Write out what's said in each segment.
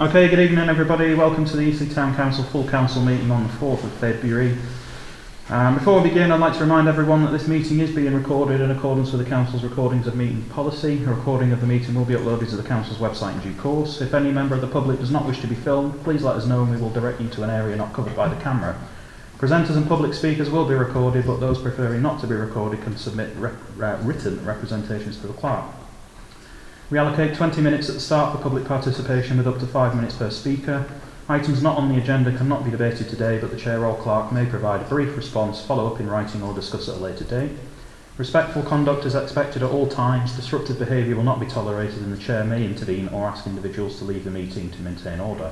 Okay, good evening everybody. Welcome to the Eastleigh Town Council Full Council meeting on the 4th of February. Before we begin, I'd like to remind everyone that this meeting is being recorded in accordance with the Council's recordings of meeting policy. A recording of the meeting will be uploaded to the Council's website in due course. If any member of the public does not wish to be filmed, please let us know and we will direct you to an area not covered by the camera. Presenters and public speakers will be recorded, but those preferring not to be recorded can submit written representations to the clerk. We allocate 20 minutes at the start for public participation with up to 5 minutes per speaker. Items not on the agenda cannot be debated today, but the Chair or Clerk may provide a brief response, follow up in writing or discuss at a later date. Respectful conduct is expected at all times. Disruptive behaviour will not be tolerated and the Chair may intervene or ask individuals to leave the meeting to maintain order.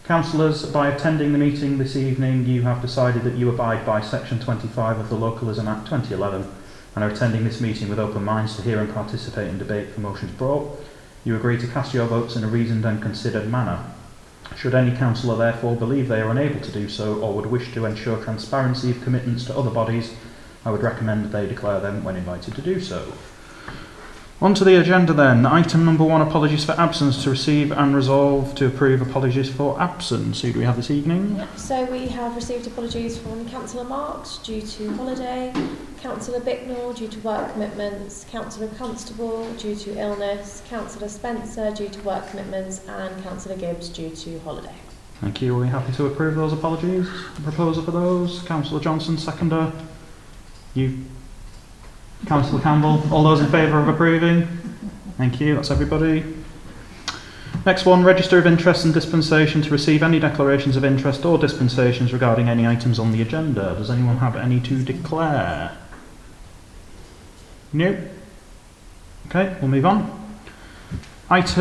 Councillors, by attending the meeting this evening, you have decided that you abide by Section 25 of the Localism Act 2011 and are attending this meeting with open minds to hear and participate in debate for motions brought. You agree to cast your votes in a reasoned and considered manner. Should any councillor therefore believe they are unable to do so or would wish to ensure transparency of commitments to other bodies, I would recommend they declare them when invited to do so. On to the agenda then. Item number 1, apologies for absence, to receive and resolve to approve apologies for absence. Who do we have this evening? Yep, so we have received apologies from Councillor Marks due to holiday, Councillor Bicknell due to work commitments, Councillor Constable due to illness, Councillor Spencer due to work commitments and Councillor Gibbs due to holiday. Thank you. Are we happy to approve those apologies? Proposal for those? Councillor Johnson, seconder. You? Councillor Campbell, all those in favour of approving? Thank you, that's everybody. Next one, register of interest and dispensation to receive any declarations of interest or dispensations regarding any items on the agenda. Does anyone have any to declare? No? Okay, we'll move on. Next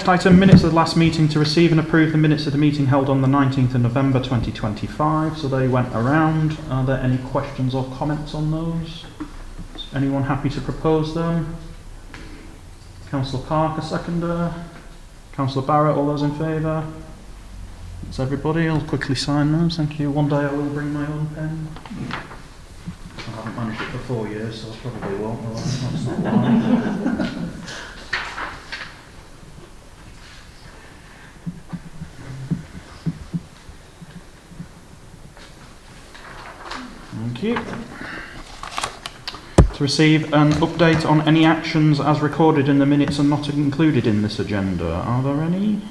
item, minutes of the last meeting to receive and approve the minutes of the meeting held on the 19th of November 2025. So they went around. Are there any questions or comments on those? Anyone happy to propose them? Councillor Parker, seconder. Councillor Barrett, all those in favour? That's everybody. I'll quickly sign those. Thank you. One day I will bring my own pen. I haven't managed it for 4 years, so I probably won't. Well, that's not long. Thank you. To receive an update on any actions as recorded in the minutes and not included in this agenda. Are there any?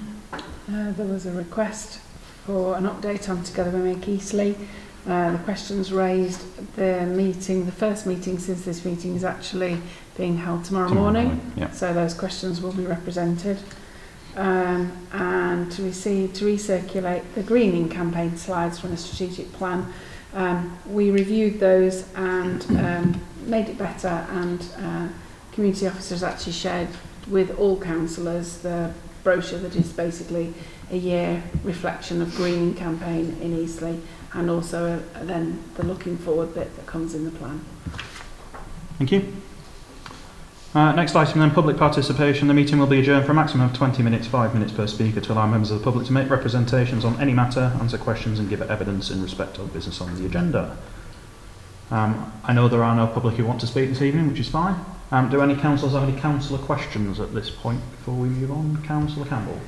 There was a request for an update on Together We Make Eastleigh. The questions raised at the first meeting since this meeting is actually being held tomorrow morning. Yeah. So those questions will be represented. And to recirculate the greening campaign slides from the strategic plan. We reviewed those and made it better, and community officers actually shared with all councillors the brochure that is basically a year reflection of greening campaign in Eastleigh, and also then the looking forward bit that comes in the plan. Thank you. Next item then, public participation. The meeting will be adjourned for a maximum of 20 minutes, 5 minutes per speaker, to allow members of the public to make representations on any matter, answer questions and give evidence in respect of business on the agenda. I know there are no public who want to speak this evening, which is fine. Do any councillors have any councillor questions at this point before we move on? Councillor Campbell.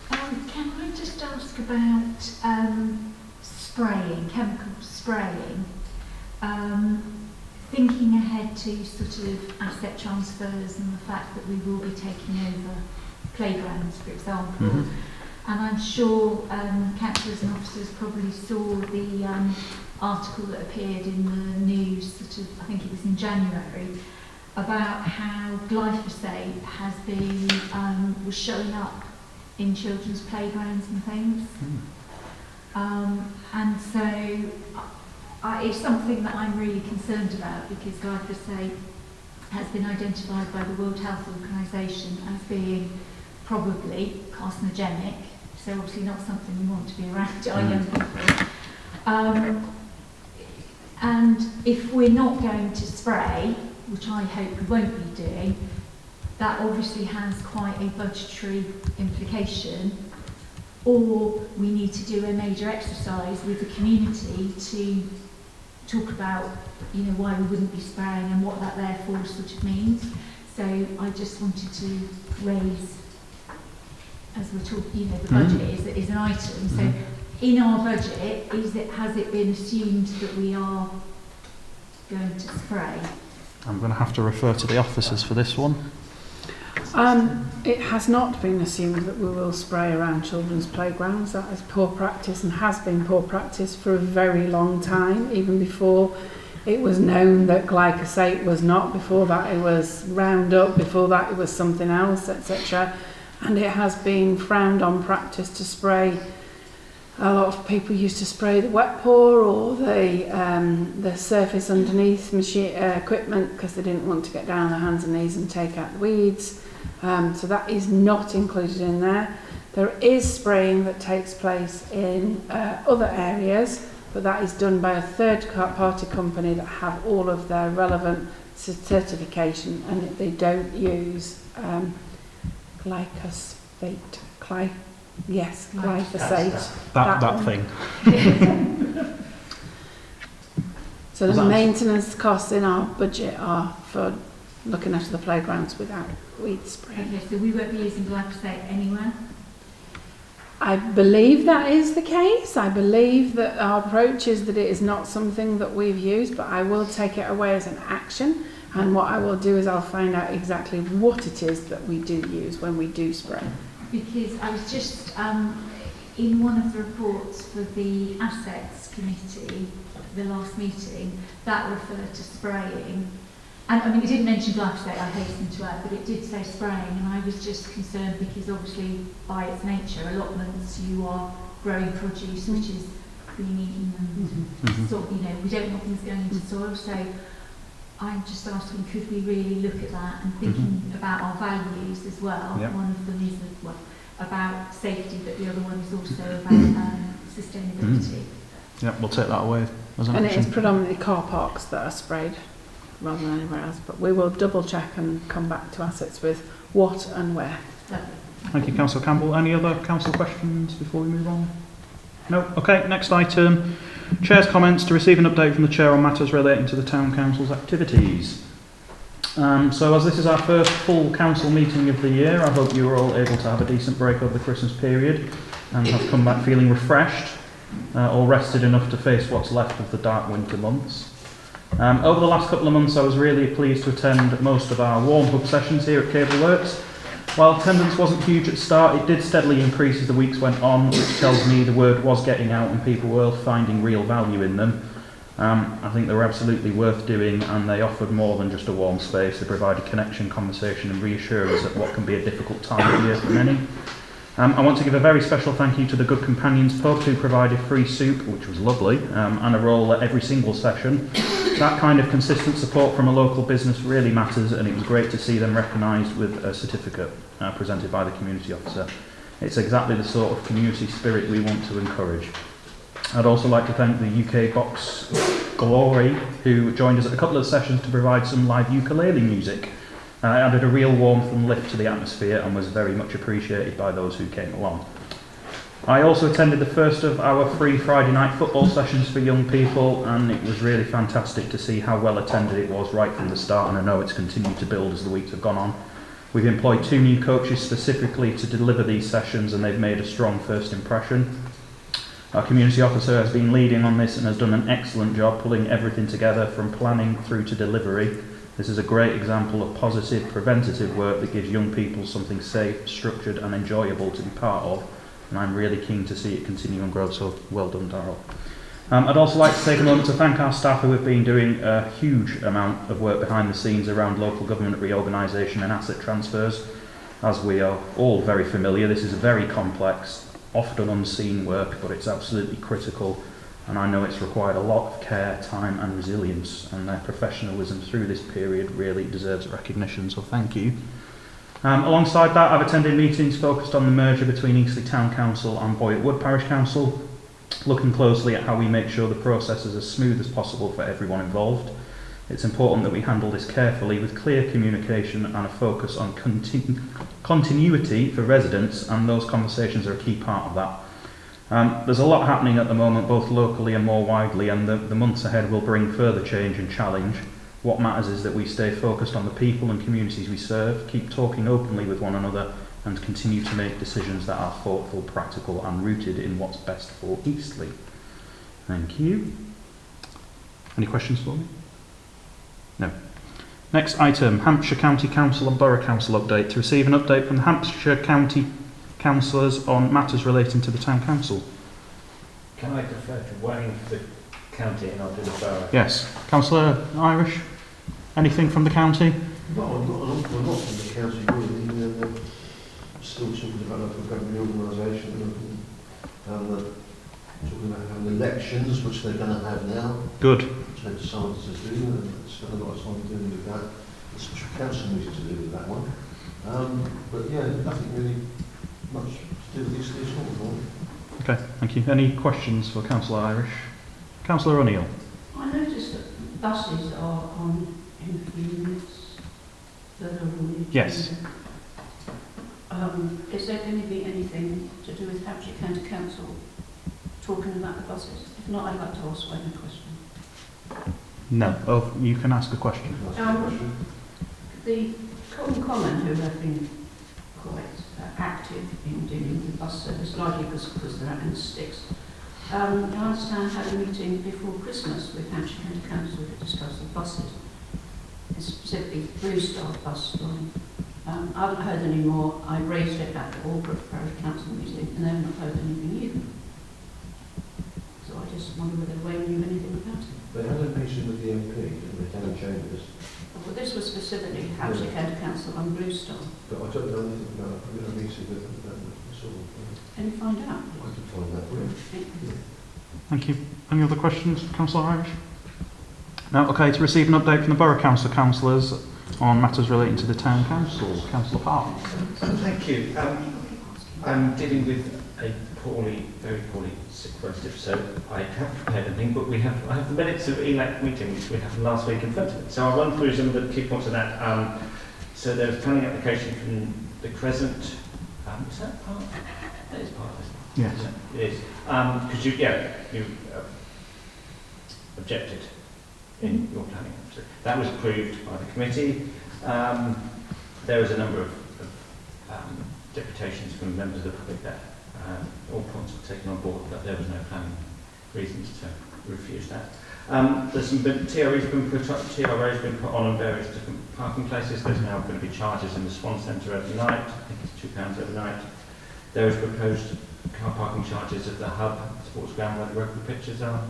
Can I just ask about spraying, chemical spraying? Thinking ahead to sort of asset transfers and the fact that we will be taking over playgrounds, for example. Mm-hmm. And I'm sure councillors and officers probably saw the article that appeared in the news, sort of, I think it was in January, about how glyphosate has been was showing up in children's playgrounds and things. And so it's something that I'm really concerned about, because glyphosate has been identified by the World Health Organization as being probably carcinogenic, so obviously not something we want to be around our young people. And if we're not going to spray, which I hope we won't be doing, that obviously has quite a budgetary implication, or we need to do a major exercise with the community to talk about, you know, why we wouldn't be spraying and what that therefore sort of means. So I just wanted to raise as we're talking, the budget is an item. So in our budget, has it been assumed that we are going to spray? I'm going to have to refer to the officers for this one. It has not been assumed that we will spray around children's playgrounds. That is poor practice and has been poor practice for a very long time, even before it was known that glyphosate was not, before that it was Roundup, before that it was something else, etc. And it has been frowned on practice to spray. A lot of people used to spray the wet pour or the surface underneath machine equipment because they didn't want to get down on their hands and knees and take out the weeds. So that is not included in there. There is spraying that takes place in other areas, but that is done by a third-party company that have all of their relevant certification, and they don't use glyphosate. Glyphosate. That thing. So the maintenance costs in our budget are for looking after the playgrounds without weed spray. Okay, so we won't be using glyphosate anywhere? I believe that is the case. I believe that our approach is that it is not something that we've used, but I will take it away as an action, and what I will do is I'll find out exactly what it is that we do use when we do spray. Because I was just in one of the reports for the Assets Committee, the last meeting, that referred to spraying. And I mean, it didn't mention glyphosate, I hasten to add, but it did say spraying, and I was just concerned because obviously by its nature, allotments, you are growing produce which is being eaten and sort of, we don't want things going into soil, so I'm just asking, could we really look at that and thinking about our values as well? Yep. One of them is about safety, but the other one is also about sustainability. Yeah, we'll take that away as an and action. it is predominantly car parks that are sprayed rather than anywhere else, but we will double check and come back to assets with what and where. Thank you, Councillor Campbell. Any other council questions before we move on? No? Okay, next item. Chair's comments to receive an update from the Chair on matters relating to the Town Council's activities. So as this is our first full council meeting of the year, I hope you are all able to have a decent break over the Christmas period and have come back feeling refreshed or rested enough to face what's left of the dark winter months. Over the last couple of months, I was really pleased to attend most of our warm-up sessions here at Cable Works. While attendance wasn't huge at the start, it did steadily increase as the weeks went on, which tells me the word was getting out and people were finding real value in them. I think they were absolutely worth doing, and they offered more than just a warm space. They provided connection, conversation and reassurance at what can be a difficult time of year for many. I want to give a very special thank you to the Good Companions pub, who provided free soup, which was lovely, and a roll at every single session. That kind of consistent support from a local business really matters, and it was great to see them recognised with a certificate presented by the community officer. It's exactly the sort of community spirit we want to encourage. I'd also like to thank the UK Box Glory, who joined us at a couple of sessions to provide some live ukulele music. It added a real warmth and lift to the atmosphere and was very much appreciated by those who came along. I also attended the first of our free Friday night football sessions for young people, and it was really fantastic to see how well attended it was right from the start, and I know it's continued to build as the weeks have gone on. We've employed 2 new coaches specifically to deliver these sessions, and they've made a strong first impression. Our community officer has been leading on this and has done an excellent job pulling everything together from planning through to delivery. This is a great example of positive, preventative work that gives young people something safe, structured and enjoyable to be part of, and I'm really keen to see it continue and grow, so well done, Darryl. I'd also like to take a moment to thank our staff who have been doing a huge amount of work behind the scenes around local government reorganisation and asset transfers. As we are all very familiar, this is a very complex, often unseen work, but it's absolutely critical, and I know it's required a lot of care, time and resilience, and their professionalism through this period really deserves recognition, so thank you. Alongside that, I've attended meetings focused on the merger between Eastleigh Town Council and Boyett Wood Parish Council, looking closely at how we make sure the process is as smooth as possible for everyone involved. It's important that we handle this carefully with clear communication and a focus on continuity for residents, and those conversations are a key part of that. There's a lot happening at the moment, both locally and more widely, and the months ahead will bring further change and challenge. What matters is that we stay focused on the people and communities we serve, keep talking openly with one another, and continue to make decisions that are thoughtful, practical and rooted in what's best for Eastleigh. Thank you. Any questions for me? No. Next item, Hampshire County Council and Borough Council update. To receive an update from the Hampshire County councillors on matters relating to the Town Council. Can I defer to Wayne for the county and I'll do the borough? Yes. Councillor Irish, anything from the county? No, I'm not from the county really. They're still talking about local government reorganisation and talking about having elections, which they're going to have now. Good. Which they've decided to do, and spent a lot of time doing with that. A special council meeting to do with that one. But yeah, nothing really much to do with these things at all. Okay, thank you. Any questions for Councillor Irish? Councillor O'Neill. I noticed that buses are on in a few minutes further on. Yes. Is there going to be anything to do with Hampshire County Council talking about the buses? If not, I'd like to ask Wayne a question. No. Oh, you can ask a question. The Common who have been quite active in dealing with bus service, largely because they're out in the sticks. I understand had a meeting before Christmas with Hampshire County Council to discuss the buses, specifically Blue Star bus line. I haven't heard any more. I raised it at the Albrook Parish Council meeting and they've not heard anything either. So I just wonder whether Wayne knew anything about it. They had a meeting with the MP in the town chambers. Well, this was specifically Hampshire County Council and Blue Star. But I don't know anything about it. We had a meeting with them. Sort of, Can you find out? I can find that for you. Thank you. Any other questions for Councillor Irish? No. Okay, to receive an update from the Borough Council councillors on matters relating to the Town Council. Councillor Park. Thank you. I'm dealing with a very poorly sick relative, so I haven't prepared anything, but I have the minutes of ELAC meeting, which we had last week in front of me. So I'll run through some of the key points of that. So there was a planning application from the Crescent. Is that part? That is part of it. Yes. It is. Because you objected in your planning. So that was approved by the committee. There was a number of deputations from members of the public that all points were taken on board, but there was no planning reasons to refuse that. There's some TROs been put on various different parking places. There's now going to be charges in the Swan Centre overnight. I think it's £2 overnight. There is proposed car parking charges at the Hub sports ground where the rugby pitches are.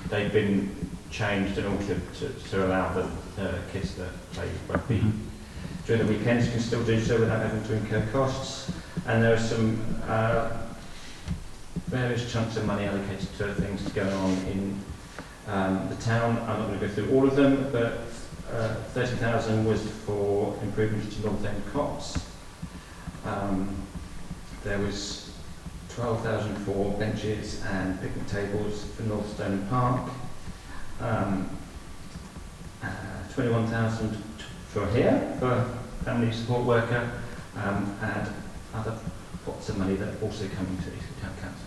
They've been changed and altered to allow the kids that play rugby during the weekends can still do so without having to incur costs. And there are some various chunks of money allocated to things going on in the town. I'm not going to go through all of them, but 30,000 was for improvements to North End Copse. There was 12,000 for benches and picnic tables for North Stone Park. 21,000 for here for family support worker, and other pots of money that are also coming to Eastleigh Town Council.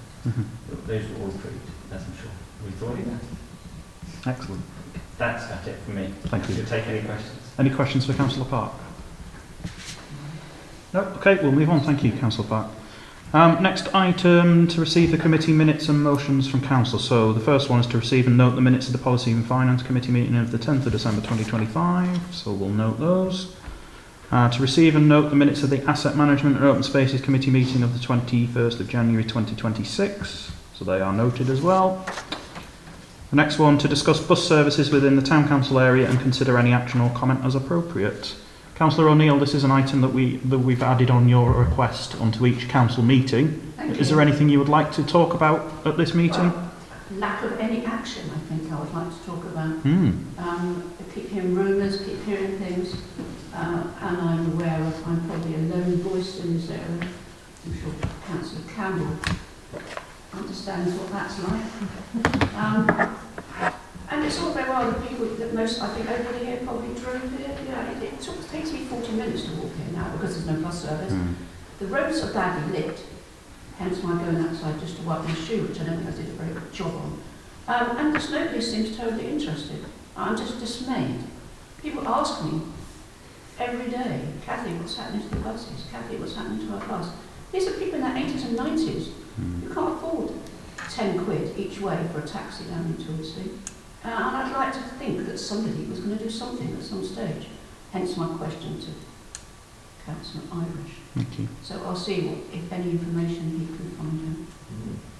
Those were all approved, as I'm sure we thought of that. Excellent. That's about it for me. Thank you. Should take any questions. Any questions for Councillor Park? No? Okay, we'll move on. Thank you, Councillor Park. Next item, to receive the committee minutes and motions from Council. So the first one is to receive and note the minutes of the Policy and Finance Committee meeting of the 10th of December 2025. So we'll note those. To receive and note the minutes of the Asset Management and Open Spaces Committee meeting of the 21st of January 2026. So they are noted as well. The next one, to discuss bus services within the Town Council area and consider any action or comment as appropriate. Councillor O'Neill, this is an item that we've added on your request onto each council meeting. Is there anything you would like to talk about at this meeting? Well, lack of any action, I think I would like to talk about. I keep hearing rumours, keep hearing things, and I'm aware of, I'm probably a lone voice in this area. I'm sure Councillor Campbell understands what that's like. And it's all very well the people that most, I think everybody here probably drove here. Yeah, it takes me 40 minutes to walk here now because there's no bus service. The roads are badly lit, hence my going outside just to wipe my shoe, which I don't think I did a very good job on. And just nobody seems totally interested. I'm just dismayed. People ask me every day. Kathy, what's happening to the buses? Kathy, what's happening to our bus? These are people in their 80s and 90s. You can't afford 10 quid each way for a taxi down into Eastleigh. And I'd like to think that somebody was going to do something at some stage. Hence my question to Councillor Irish. Thank you. So I'll see what, if any information he can find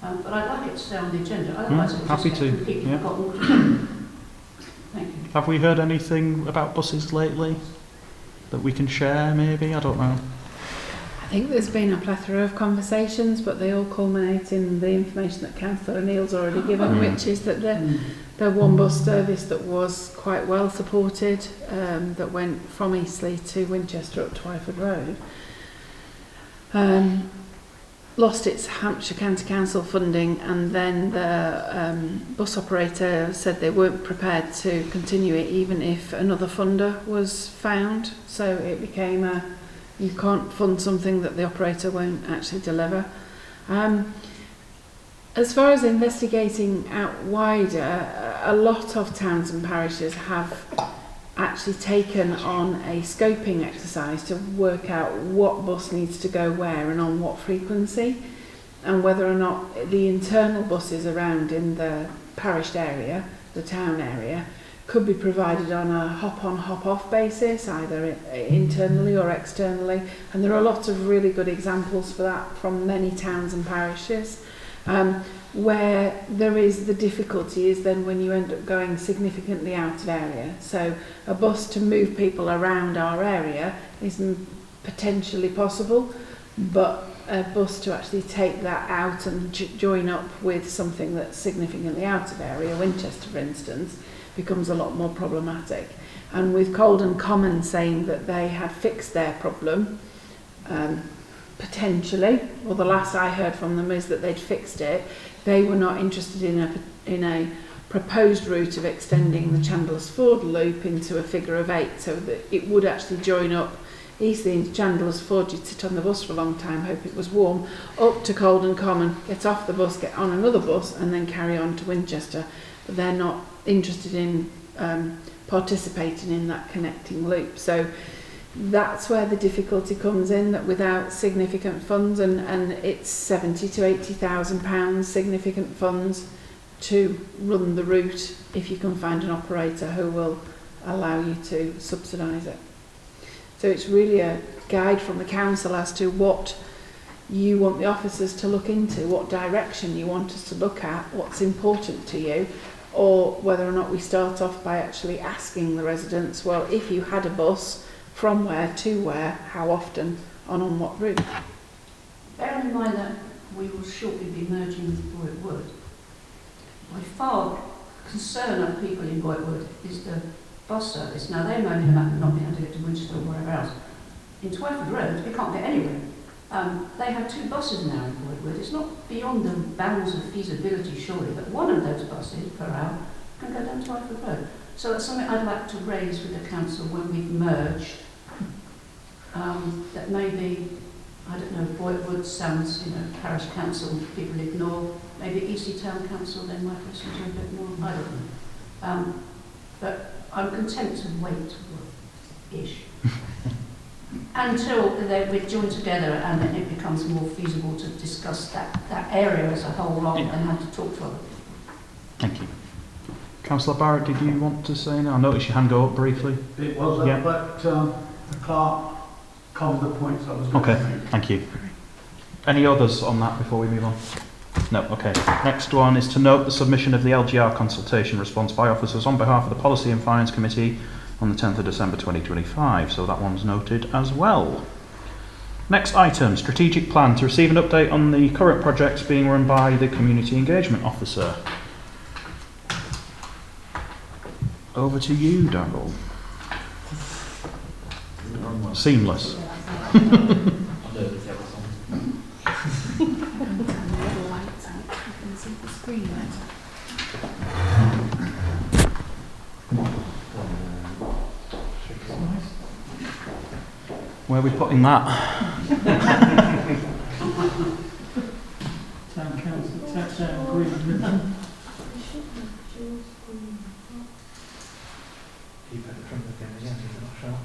out. But I'd like it to stay on the agenda. Otherwise it'll happy just to, get completely yeah. forgotten. Thank you. Have we heard anything about buses lately that we can share, maybe? I don't know. I think there's been a plethora of conversations, but they all culminate in the information that Councillor Neil's already given, which is that the one bus service that was quite well supported, that went from Eastleigh to Winchester up Twyford Road, lost its Hampshire County Council funding, and then the bus operator said they weren't prepared to continue it even if another funder was found. So it became you can't fund something that the operator won't actually deliver. As far as investigating out wider, a lot of towns and parishes have actually taken on a scoping exercise to work out what bus needs to go where and on what frequency, and whether or not the internal buses around in the parish area, the town area, could be provided on a hop-on, hop-off basis, either internally or externally. And there are lots of really good examples for that from many towns and parishes. Where there is the difficulty is then when you end up going significantly out of area. So a bus to move people around our area is potentially possible, but a bus to actually take that out and join up with something that's significantly out of area, Winchester for instance, becomes a lot more problematic. And with Colden Common saying that they had fixed their problem, potentially, well, the last I heard from them is that they'd fixed it. They were not interested in a proposed route of extending the Chandler's Ford loop into a figure of 8, so that it would actually join up Eastleigh into Chandler's Ford. You'd sit on the bus for a long time, hope it was warm, up to Colden Common, get off the bus, get on another bus, and then carry on to Winchester. But they're not interested in participating in that connecting loop. So that's where the difficulty comes in, that without significant funds, and it's 70 to 80,000 pounds significant funds to run the route, if you can find an operator who will allow you to subsidise it. So it's really a guide from the council as to what you want the officers to look into, what direction you want us to look at, what's important to you, or whether or not we start off by actually asking the residents, well, if you had a bus, from where to where, how often, and on what route. Bearing in mind that we will shortly be merging with Boyd Wood, my far concern of people in Boyd Wood is the bus service. Now they're moaning about not being able to get to Winchester or wherever else. In Twyford Road, they can't get anywhere. They have 2 buses now in Boyd Wood. It's not beyond the bounds of feasibility, surely, that one of those buses per hour can go down Twyford Road. So that's something I'd like to raise with the council when we've merged. That maybe, I don't know, Boyd Wood sounds, parish council, people ignore. Maybe Eastleigh Town Council, they might listen to a bit more. I don't know. But I'm content to wait-ish until we're joined together and then it becomes more feasible to discuss that area as a whole rather than have to talk to other people. Thank you. Councillor Barrett, did you want to say anything? I noticed your hand go up briefly. It was up, but the clerk covered the points I was going to make. Thank you. Any others on that before we move on? No, okay. Next one is to note the submission of the LGR consultation response by officers on behalf of the Policy and Finance Committee on the 10th of December 2025, so that one's noted as well. Next item, strategic plan to receive an update on the current projects being run by the Community Engagement Officer. Over to you, Darryl. Seamless. Where are we putting that? Town council, town green. Keep it from the again, is it not sure?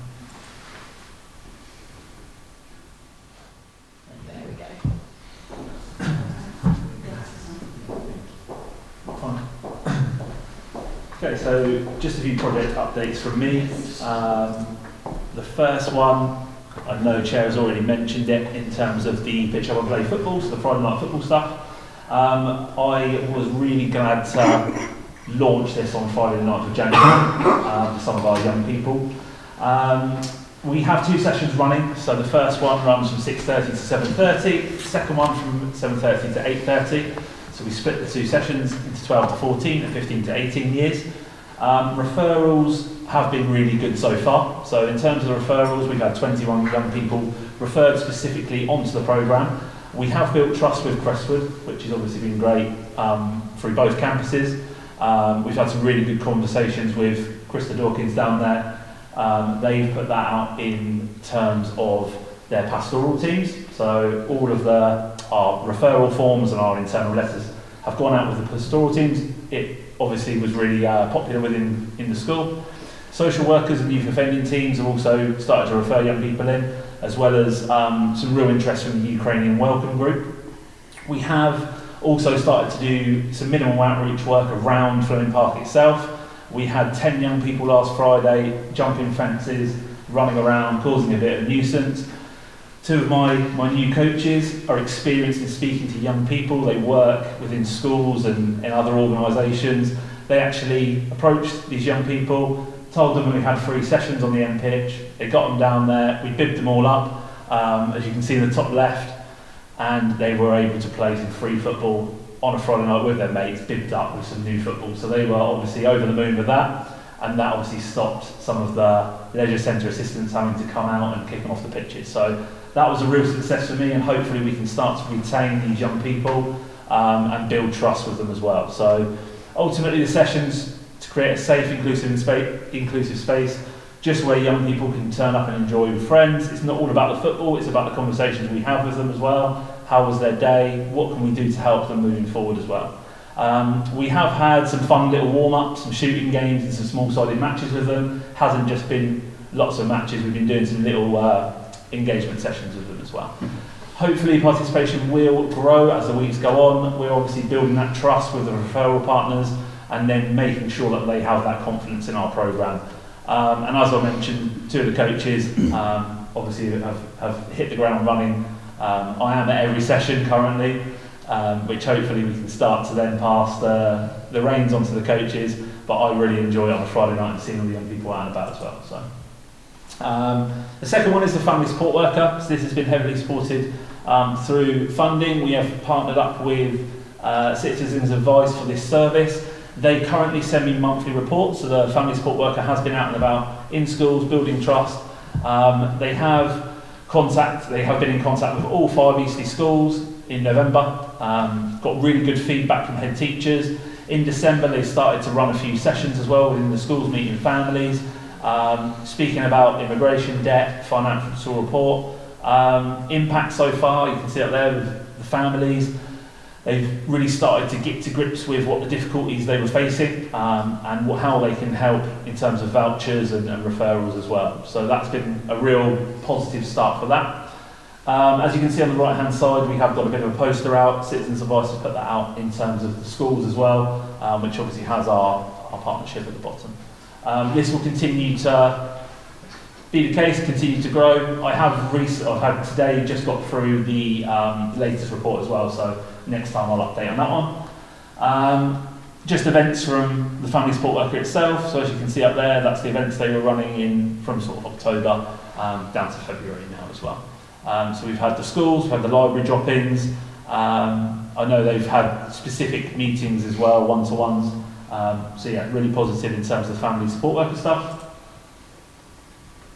Okay, so just a few project updates from me. The first one, I know Chair has already mentioned it in terms of the pitch up and play football, so the Friday night football stuff. I was really glad to launch this on Friday the 9th of January for some of our young people. We have 2 sessions running, so the first one runs from 6:30 to 7:30, the second one from 7:30 to 8:30. So we split the 2 sessions into 12 to 14 and 15 to 18 years. Referrals have been really good so far. So in terms of the referrals, we've had 21 young people referred specifically onto the programme. We have built trust with Crestwood, which has obviously been great through both campuses. We've had some really good conversations with Krista Dawkins down there. They've put that out in terms of their pastoral teams. So all of our referral forms and our internal letters have gone out with the pastoral teams. It obviously was really popular within the school. Social workers and youth offending teams have also started to refer young people in, as well as some real interest from the Ukrainian Welcome Group. We have also started to do some minimal outreach work around Fleming Park itself. We had 10 young people last Friday jumping fences, running around, causing a bit of a nuisance. 2 of my new coaches are experienced in speaking to young people. They work within schools and in other organisations. They actually approached these young people, told them we had 3 sessions on the end pitch. They got them down there. We bibbed them all up, as you can see in the top left, and they were able to play some free football on a Friday night with their mates, bibbed up with some new football. So they were obviously over the moon with that, and that obviously stopped some of the leisure centre assistants having to come out and kick them off the pitches. So that was a real success for me, and hopefully we can start to retain these young people and build trust with them as well. So ultimately the sessions to create a safe, inclusive space, just where young people can turn up and enjoy with friends. It's not all about the football, it's about the conversations we have with them as well. How was their day? What can we do to help them moving forward as well? We have had some fun little warm-ups, some shooting games and some small-sided matches with them. Hasn't just been lots of matches, we've been doing some little engagement sessions with them as well. Hopefully participation will grow as the weeks go on. We're obviously building that trust with the referral partners and then making sure that they have that confidence in our programme. And as I mentioned, 2 of the coaches obviously have hit the ground running. I am at every session currently, which hopefully we can start to then pass the reins on to the coaches, but I really enjoy it on a Friday night and seeing all the young people out and about as well. So. The second one is the family support worker. So this has been heavily supported through funding. We have partnered up with Citizens Advice for this service. They currently send me monthly reports, so the family support worker has been out and about in schools, building trust. They have been in contact with all 5 Eastleigh schools in November, got really good feedback from head teachers. In December they started to run a few sessions as well within the schools, meeting families, speaking about immigration, debt, financial report. Impact so far, you can see up there with the families. They've really started to get to grips with what the difficulties they were facing and how they can help in terms of vouchers and referrals as well. So that's been a real positive start for that. As you can see on the right hand side, we have got a bit of a poster out. Citizens Advice has put that out in terms of the schools as well, which obviously has our partnership at the bottom. This will continue to be the case, continue to grow. I've had today just got through the latest report as well, so next time I'll update on that one. Just events from the family support worker itself. So as you can see up there, that's the events they were running in from sort of October down to February now as well. So we've had the schools, we've had the library drop-ins. I know they've had specific meetings as well, one-to-ones. So yeah, really positive in terms of the family support worker stuff.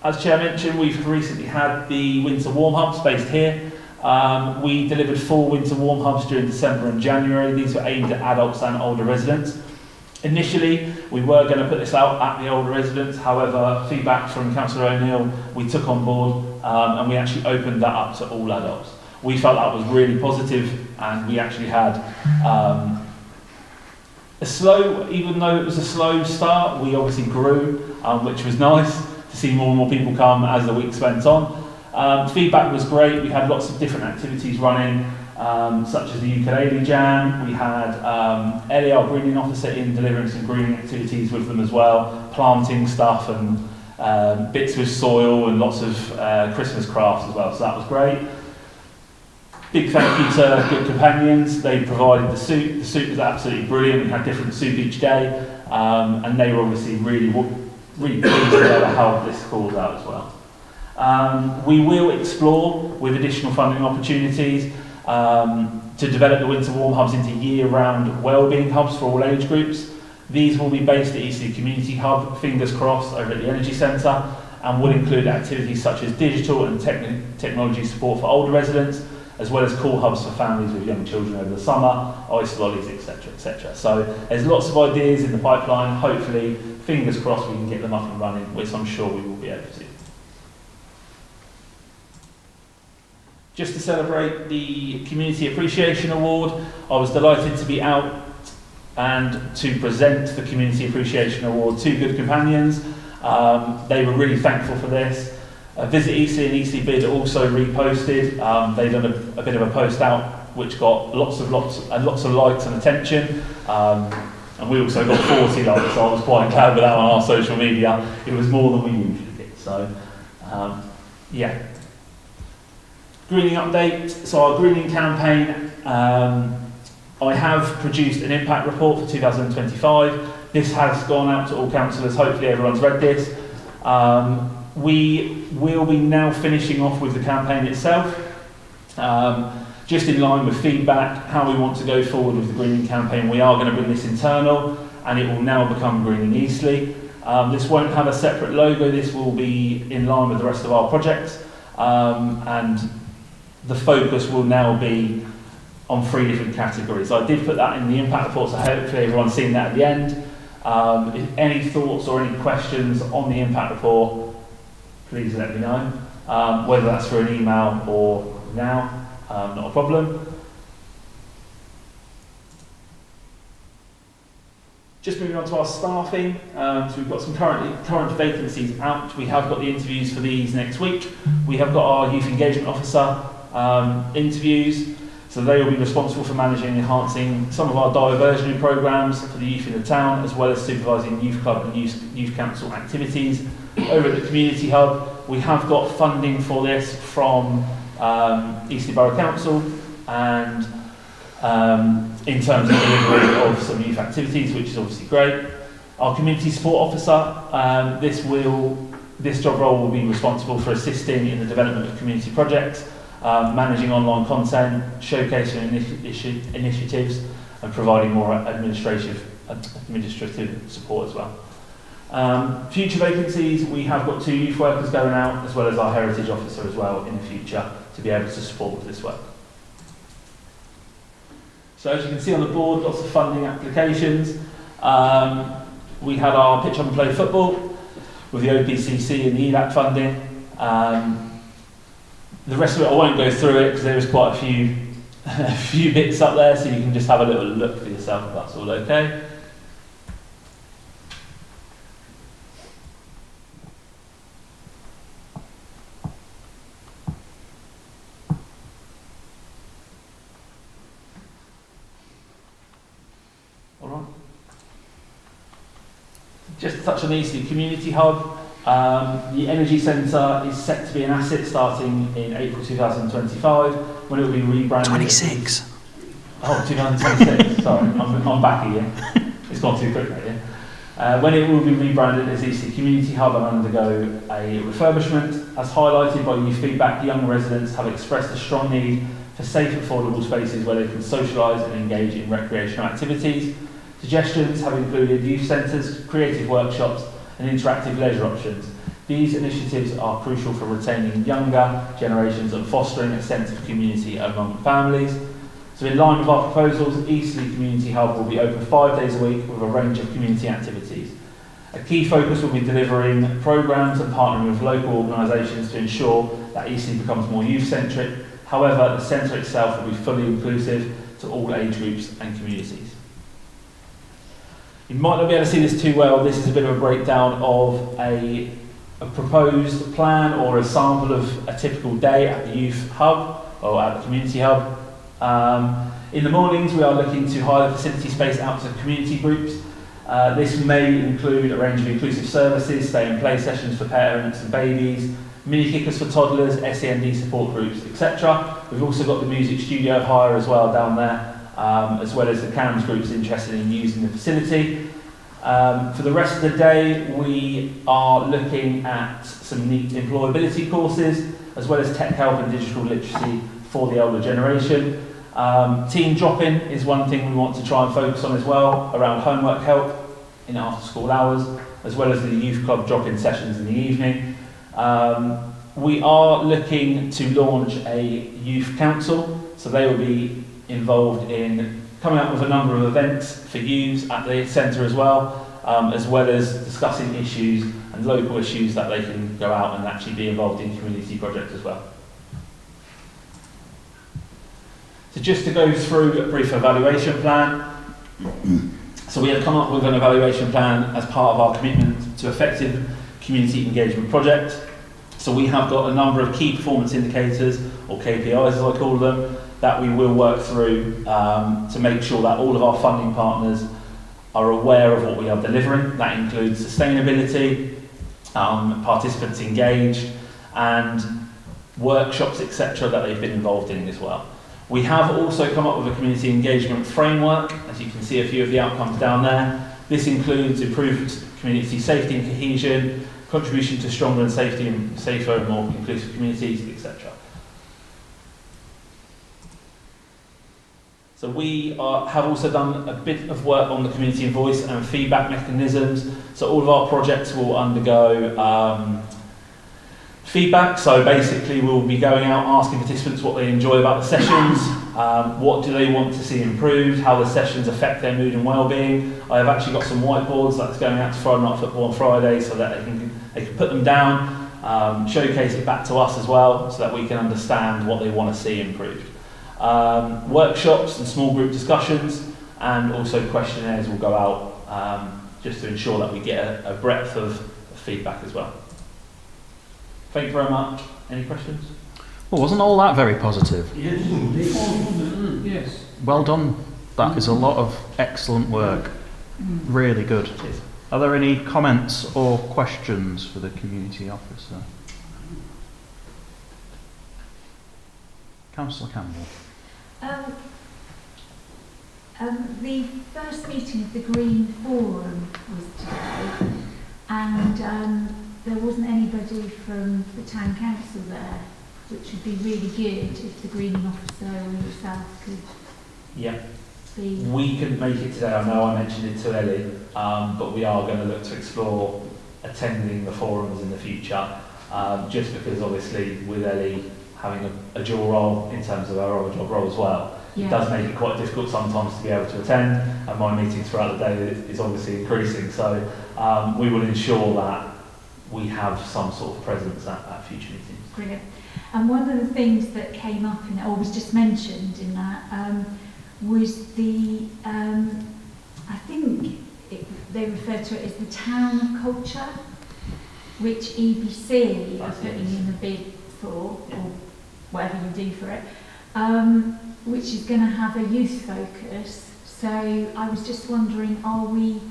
As Chair mentioned, we've recently had the winter warm hubs based here. We delivered 4 winter warm hubs during December and January. These were aimed at adults and older residents. Initially, we were going to put this out at the older residents. However, feedback from Councillor O'Neill, we took on board and we actually opened that up to all adults. We felt that was really positive, and we actually had even though it was a slow start, we obviously grew, which was nice to see more and more people come as the weeks went on. Feedback was great. We had lots of different activities running. such as the ukulele jam. We had Ellie, our greening officer, in delivering some greening activities with them as well, planting stuff and bits with soil and lots of Christmas crafts as well, so that was great. Big thank you to Good Companions. They provided the soup. The soup was absolutely brilliant. We had different soup each day, and they were obviously really pleased to help this cause out as well. We will explore with additional funding opportunities to develop the winter warm hubs into year-round wellbeing hubs for all age groups. These will be based at Eastleigh Community Hub, fingers crossed, over at the Energy Centre, and will include activities such as digital and technology support for older residents, as well as cool hubs for families with young children over the summer, ice lollies, etc, etc. So there's lots of ideas in the pipeline. Hopefully, fingers crossed, we can get them up and running, which I'm sure we will be able to. Just to celebrate the Community Appreciation Award, I was delighted to be out and to present the Community Appreciation Award to Good Companions. They were really thankful for this. Visit Eastleigh and Eastleigh Bid also reposted. They've done a bit of a post out which got lots of likes and attention. And we also got 40 likes, so I was quite glad with that on our social media. It was more than we usually get. So, yeah. Greening update. So our greening campaign, I have produced an impact report for 2025. This has gone out to all councillors. Hopefully everyone's read this. We will be now finishing off with the campaign itself, just in line with feedback, how we want to go forward with the greening campaign. We are going to bring this internal, and it will now become Greening Eastleigh. This won't have a separate logo. This will be in line with the rest of our projects, and the focus will now be on 3 different categories. I did put that in the impact report, so hopefully everyone's seen that at the end. If any thoughts or any questions on the impact report, please let me know, whether that's through an email or now, not a problem. Just moving on to our staffing, so we've got some current vacancies out. We have got the interviews for these next week. We have got our Youth Engagement Officer interviews, so they will be responsible for managing and enhancing some of our diversionary programmes for the youth in the town, as well as supervising youth club and youth council activities. Over at the Community Hub, we have got funding for this from Eastleigh Borough Council, and in terms of delivery of some youth activities, which is obviously great. Our Community Support Officer, this job role will be responsible for assisting in the development of community projects, managing online content, showcasing initiatives, and providing more administrative support as well. Future vacancies, we have got 2 youth workers going out, as well as our heritage officer as well in the future, to be able to support with this work. So as you can see on the board, lots of funding applications. We had our pitch up and play football with the OPCC and the ELAC funding. The rest of it I won't go through it because there is quite a few bits up there, so you can just have a little look for yourself if that's all okay. Just to touch on the Eastleigh Community Hub, the Energy Centre is set to be an asset starting in April 2025, when it will be rebranded. 26. Oh, 2026. Sorry, I'm back again. It's gone too quick, yeah. When it will be rebranded as Eastleigh Community Hub and undergo a refurbishment, as highlighted by youth feedback, young residents have expressed a strong need for safe, affordable spaces where they can socialise and engage in recreational activities. Suggestions have included youth centres, creative workshops and interactive leisure options. These initiatives are crucial for retaining younger generations and fostering a sense of community among families. So in line with our proposals, Eastleigh Community Hub will be open 5 days a week with a range of community activities. A key focus will be delivering programmes and partnering with local organisations to ensure that Eastleigh becomes more youth-centric. However, the centre itself will be fully inclusive to all age groups and communities. You might not be able to see this too well. This is a bit of a breakdown of a proposed plan or a sample of a typical day at the youth hub or at the community hub. In the mornings, we are looking to hire the facility space out to community groups. This may include a range of inclusive services, stay and play sessions for parents and babies, mini kickers for toddlers, SEND support groups, etc. We've also got the music studio hire as well down there, as well as the CAMS groups interested in using the facility. For the rest of the day, we are looking at some neat employability courses, as well as tech help and digital literacy for the older generation. Teen drop-in is one thing we want to try and focus on as well, around homework help in after school hours, as well as the youth club drop-in sessions in the evening. We are looking to launch a youth council, so they will be involved in coming up with a number of events for youths at the centre as well as discussing issues and local issues that they can go out and actually be involved in community projects as well. So just to go through a brief evaluation plan. So we have come up with an evaluation plan as part of our commitment to effective community engagement project. So we have got a number of key performance indicators, or KPIs as I call them, that we will work through to make sure that all of our funding partners are aware of what we are delivering. That includes sustainability, participants engaged, and workshops, etc. that they've been involved in as well. We have also come up with a community engagement framework, as you can see a few of the outcomes down there. This includes improved community safety and cohesion, contribution to stronger and safer and more inclusive communities, etc. So we have also done a bit of work on the community voice and feedback mechanisms. So all of our projects will undergo feedback. So basically we'll be going out asking participants what they enjoy about the sessions, what do they want to see improved, how the sessions affect their mood and well-being. I have actually got some whiteboards that's going out to Friday Night Football on Friday so that they can put them down, showcase it back to us as well so that we can understand what they want to see improved. Workshops and small group discussions, and also questionnaires will go out just to ensure that we get a breadth of feedback as well. Thank you very much. Any questions? Well, wasn't all that very positive? Yes, indeed. Yes. Well done. That is a lot of excellent work. Really good. Cheers. Are there any comments or questions for the community officer? Councillor Campbell. The first meeting of the Green Forum was today, and there wasn't anybody from the town council there, which would be really good if the greening officer or yourself could be. We couldn't make it today. I know I mentioned it to Ellie, but we are going to look to explore attending the forums in the future, just because obviously with Ellie having a dual role in terms of our other job role as well, it does make it quite difficult sometimes to be able to attend, and my meetings throughout the day is obviously increasing, so we will ensure that we have some sort of presence at future meetings. Brilliant. And one of the things that came up in, or was just mentioned in that, was the, I think they refer to it as the town culture, which EBC are putting in a bid for, or whatever you do for it, which is going to have a youth focus. So I was just wondering, are we,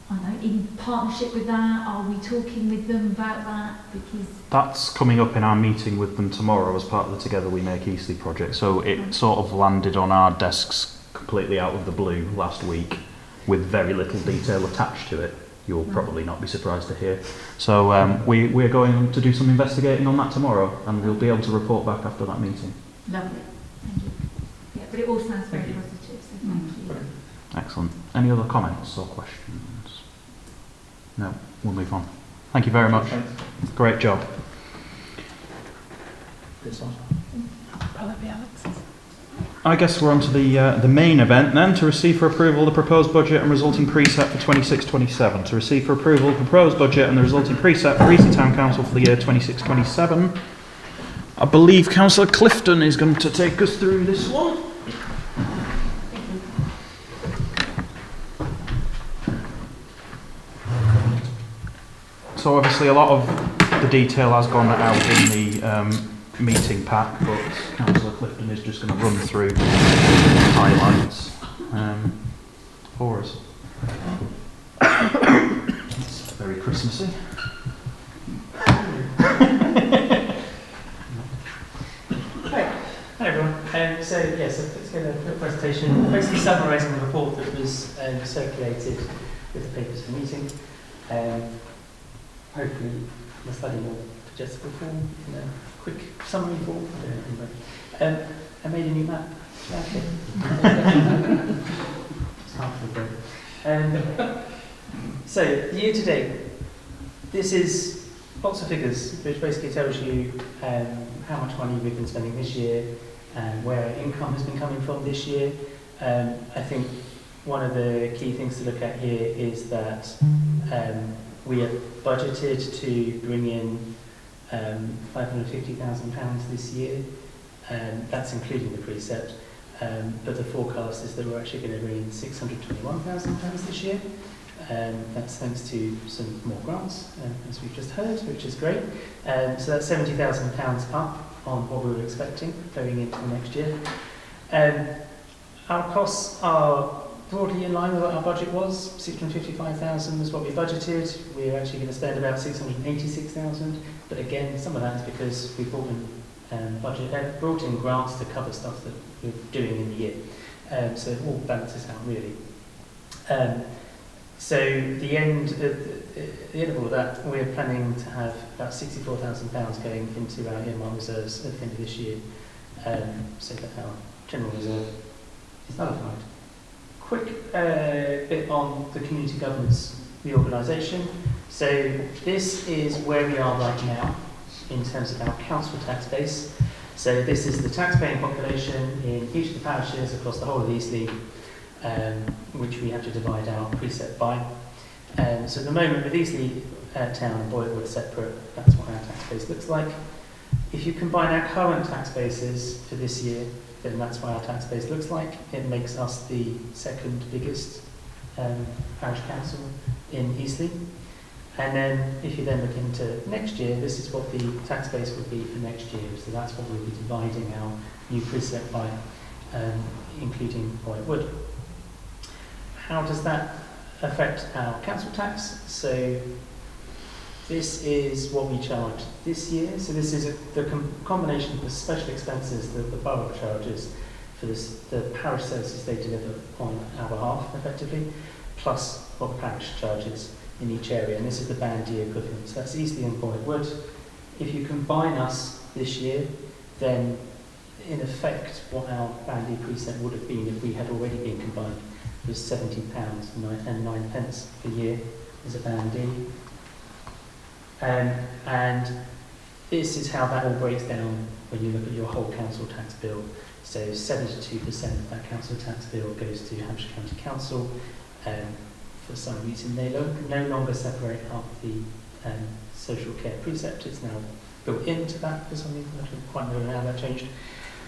I don't know, in partnership with that? Are we talking with them about that? Because that's coming up in our meeting with them tomorrow as part of the Together We Make Eastleigh project. So it sort of landed on our desks completely out of the blue last week with very little detail attached to it. You'll probably not be surprised to hear. So we're going to do some investigating on that tomorrow, and we'll be able to report back after that meeting. lovely. Thank you. Yeah, but it all sounds very positive, so thank you. Excellent. Any other comments or questions? No, we'll move on. Thank you very much. Thanks. Great job. This one. Probably Alex's. I guess we're on to the main event then, to receive for approval the proposed budget and resulting precept for 26-27. To receive for approval the proposed budget and the resulting precept for Eastleigh Town Council for the year 26-27. I believe Councillor Clifton is going to take us through this one. So obviously a lot of the detail has gone out in the meeting pack, but Councillor Clifton is just going to run through highlights for us. It's very Christmassy. Hi everyone. So let's get a quick presentation, basically summarising the report that was circulated with the papers for the meeting. Hopefully, in a slightly more digestible form, in a quick summary form. I made a new map. It's hard to read. So, year to date, this is lots of figures, which basically tells you how much money we've been spending this year, and where our income has been coming from this year. I think one of the key things to look at here is that we have budgeted to bring in £550,000 this year. That's including the precept. But the forecast is that we're actually going to bring in £621,000 this year. That's thanks to some more grants, as we've just heard, which is great. So that's £70,000 up on what we were expecting going into the next year. Our costs are broadly in line with what our budget was. £655,000 was what we budgeted. We're actually going to spend about £686,000, but again, some of that is because we brought in grants to cover stuff that we're doing in the year. So it all balances out really. So the end of all of that, we're planning to have about £64,000 going into our earmark reserves at the end of this year, so that our general reserve is nullified. Quick bit on the community governance reorganisation. So this is where we are right now in terms of our council tax base. So this is the tax-paying population in each of the parishes across the whole of Eastleigh, which we have to divide our precept by. So at the moment, with Eastleigh Town and Boywood separate, that's what our tax base looks like. If you combine our current tax bases for this year, then that's what our tax base looks like. It makes us the second biggest parish council in Eastleigh. And then if you then look into next year, this is what the tax base would be for next year. So that's what we'll be dividing our new precept by, including Boywood. How does that affect our council tax? So this is what we charge this year. So this is the combination of the special expenses that the borough charges for the parish services they deliver on our behalf, effectively, plus what the parish charges in each area. And this is the Band D equivalent. So that's Eastleigh and Boywood. If you combine us this year, then in effect what our Band D precept would have been if we had already been combined was £70.09 per year as a Band D. And this is how that all breaks down when you look at your whole council tax bill. So 72% of that council tax bill goes to Hampshire County Council. For some reason, they no longer separate up the social care precept. It's now built into that for some reason. I don't quite know how that changed.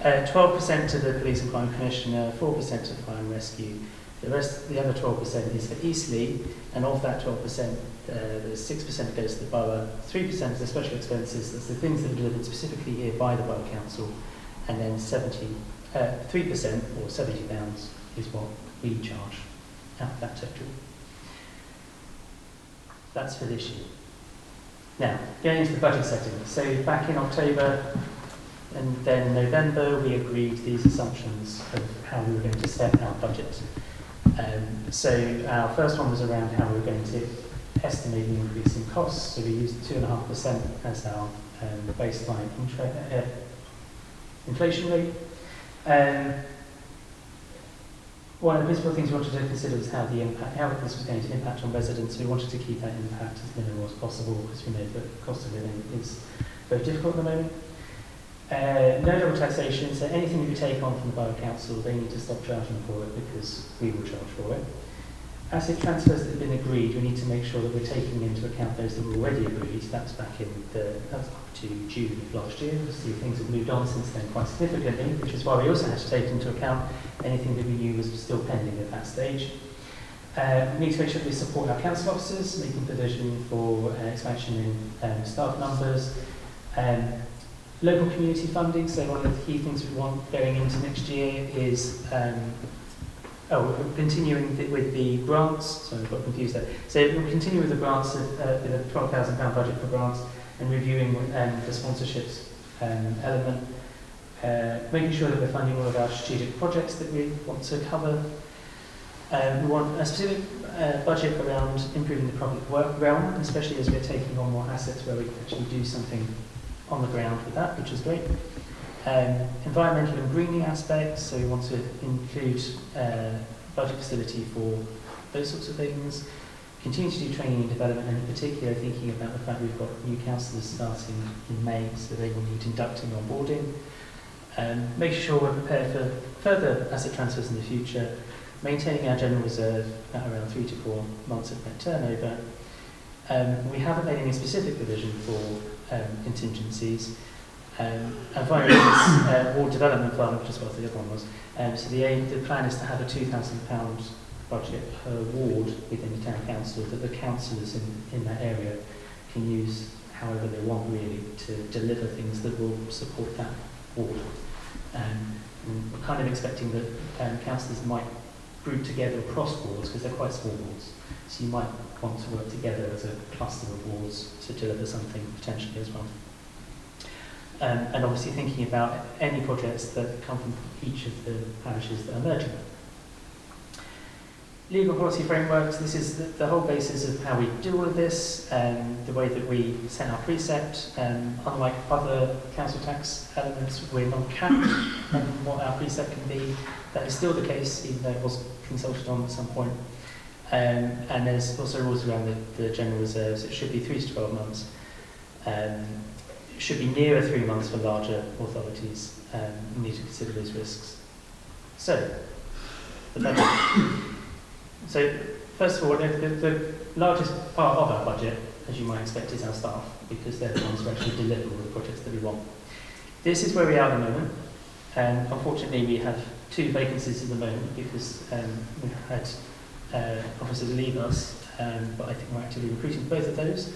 12% to the Police and Crime Commissioner, 4% to Fire and Rescue. The other 12% is for Eastleigh, and of that 12%, there's 6% goes to the borough, 3% is the special expenses, that's the things that are delivered specifically here by the borough council, and then 3% or £70 is what we charge out of that total. That's for this year. Now, going into the budget setting. So back in October and then November, we agreed these assumptions of how we were going to set our budget. So our first one was around how we were going to estimate the increase in costs. So we used 2.5% as our baseline inflation rate. One of the principal things we wanted to consider was how this was going to impact on residents. We wanted to keep that impact as minimal as possible because we know that the cost of living is very difficult at the moment. No double taxation, so anything we take on from the Borough Council, they need to stop charging for it because we will charge for it. Asset transfers that have been agreed, we need to make sure that we're taking into account those that were already agreed. That's back in that's up to June of last year. Obviously things have moved on since then quite significantly, which is why we also had to take into account anything that we knew was still pending at that stage. We need to make sure that we support our council officers, making provision for expansion in staff numbers. Local community funding, so one of the key things we want going into next year is continuing with the grants. Sorry, I got confused there. So we'll continue with the grants with a £12,000 budget for grants and reviewing the sponsorships element, making sure that we're funding all of our strategic projects that we want to cover. We want a specific budget around improving the public work realm, especially as we're taking on more assets where we can actually do something on the ground with that, which is great. Environmental and greening aspects, so we want to include budget facility for those sorts of things. Continue to do training and development, and in particular thinking about the fact we've got new councillors starting in May, so they will need inducting and onboarding. Making sure we're prepared for further asset transfers in the future, maintaining our general reserve at around 3 to 4 months of net turnover. We haven't made any specific provision for contingencies. And finally, this ward development fund, which is what the other one was. So the plan is to have a £2,000 budget per ward within the town council that the councillors in that area can use however they want really to deliver things that will support that ward. And we're kind of expecting that councillors might group together across wards because they're quite small wards. So you might want to work together as a cluster of wards to deliver something potentially as well. And obviously thinking about any projects that come from each of the parishes that are merging. Legal policy frameworks, this is the whole basis of how we do all of this, the way that we set our precept. Unlike other council tax elements, we're not capped on what our precept can be. That is still the case, even though it was consulted on at some point. And there's also rules around the general reserves. It should be 3 to 12 months. It should be nearer 3 months for larger authorities. You need to consider those risks. So, the budget. So, first of all, the largest part of our budget, as you might expect, is our staff, because they're the ones who actually deliver all the projects that we want. This is where we are at the moment. Unfortunately, we have 2 vacancies at the moment because we've had officers leave us, but I think we're actively recruiting both of those.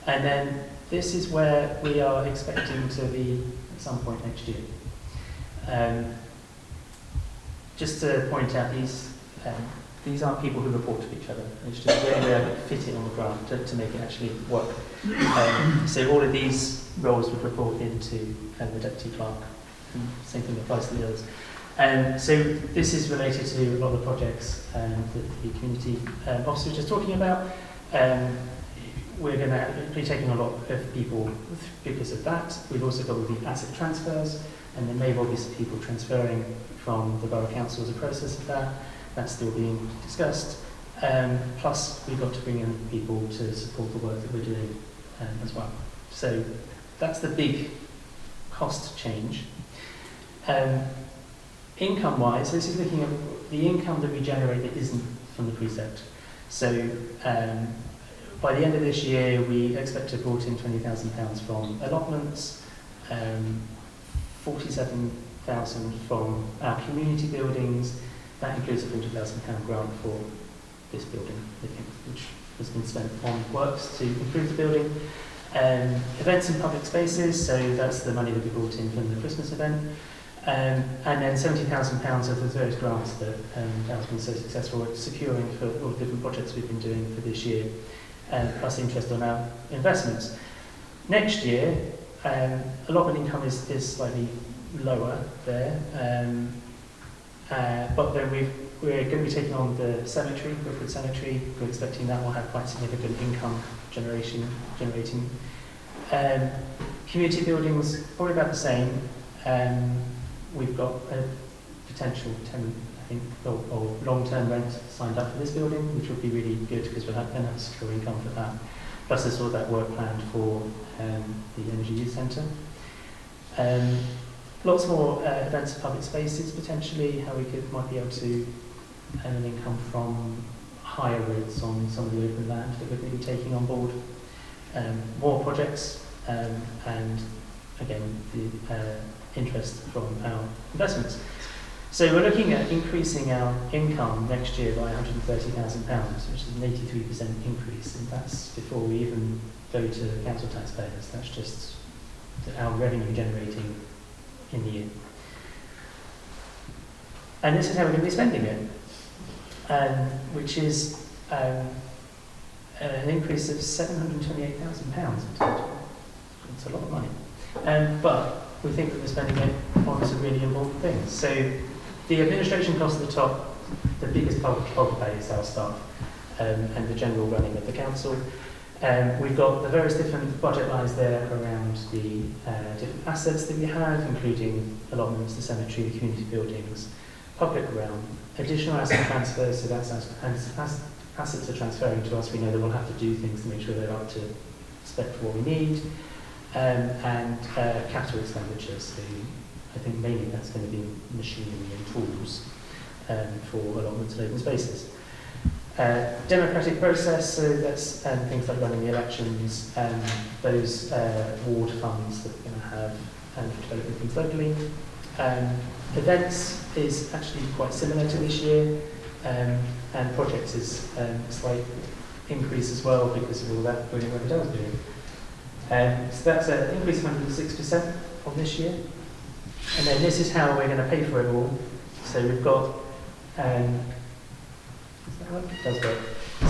And then this is where we are expecting to be at some point next year. Just to point out, these aren't people who report to each other. It's just where we are fitting on the ground to make it actually work. So all of these roles would report into the deputy clerk. Same thing applies to the others. So this is related to a lot of the projects that the community officer was just talking about. We're going to be taking a lot of people because of that. We've also got all the asset transfers, and there may well be some people transferring from the borough council as a process of that. That's still being discussed. Plus, we've got to bring in people to support the work that we're doing as well. So that's the big cost change. Income-wise, this is looking at the income that we generate that isn't from the precept. So by the end of this year, we expect to have brought in £20,000 from allotments, 47,000 from our community buildings. That includes a £40,000 grant for this building, which has been spent on works to improve the building. Events in public spaces, so that's the money that we brought in from the Christmas event. And then £70,000 of the various grants that has been so successful at securing for all the different projects we've been doing for this year, plus interest on our investments. Next year, allotment income is slightly lower there, but then we're going to be taking on the cemetery, Brookwood Cemetery. We're expecting that will have quite significant income generating. Community buildings, probably about the same. We've got a potential tenant, I think, or long-term rent signed up for this building, which would be really good because we'll have a secure income for that. Plus there's all that work planned for the Energy Youth Centre. Lots more events in public spaces, potentially, how we might be able to earn an income from higher rates on some of the open land that we're going to be taking on board. More projects, and again, the interest from our investments. So we're looking at increasing our income next year by £130,000, which is an 83% increase, and that's before we even go to council taxpayers. That's just our revenue generating in the year. And this is how we're going to be spending it, which is an increase of £728,000 in total. It's a lot of money. But we think that we're spending it on some really important things. So the administration cost at the top, the biggest part of that is our staff and the general running of the council. We've got the various different budget lines there around the different assets that we have, including allotments, the cemetery, the community buildings, public realm, additional asset transfers, so that's as assets are transferring to us, we know that we'll have to do things to make sure they're up to spec for what we need, and capital expenditures. So I think mainly that's going to be machinery and tools for allotments and open spaces. Democratic process, so that's things like running the elections, those ward funds that we're going to have, and developing things locally. Events is actually quite similar to this year, and projects is a slight increase as well because of all that brilliant work Adele's doing. So that's an increase of 106% on this year. And then this is how we're going to pay for it all. So we've got, is that right? It does work.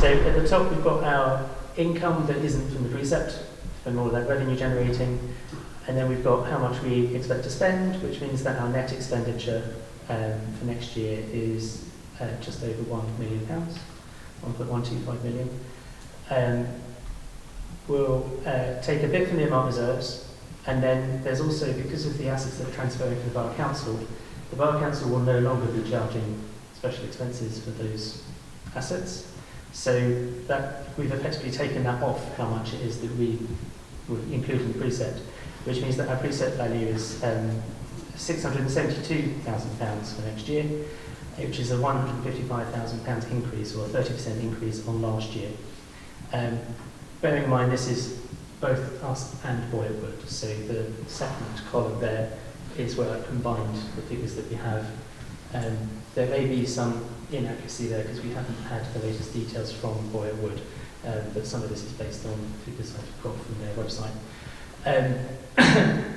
So at the top we've got our income that isn't from the precept, from all of that revenue generating. And then we've got how much we expect to spend, which means that our net expenditure for next year is just over £1 million, 1.125 million. We'll take a bit from the earmarked reserves, and then there's also, because of the assets that are transferring to the Borough Council will no longer be charging special expenses for those assets. So that we've effectively taken that off how much it is that we would include in the precept, which means that our precept value is £672,000 for next year, which is a £155,000 increase, or a 30% increase on last year. Bearing in mind this is both us and Boyerwood, so the second column there is where I've combined the figures that we have. There may be some inaccuracy there because we haven't had the latest details from Boyerwood, but some of this is based on figures I've got from their website.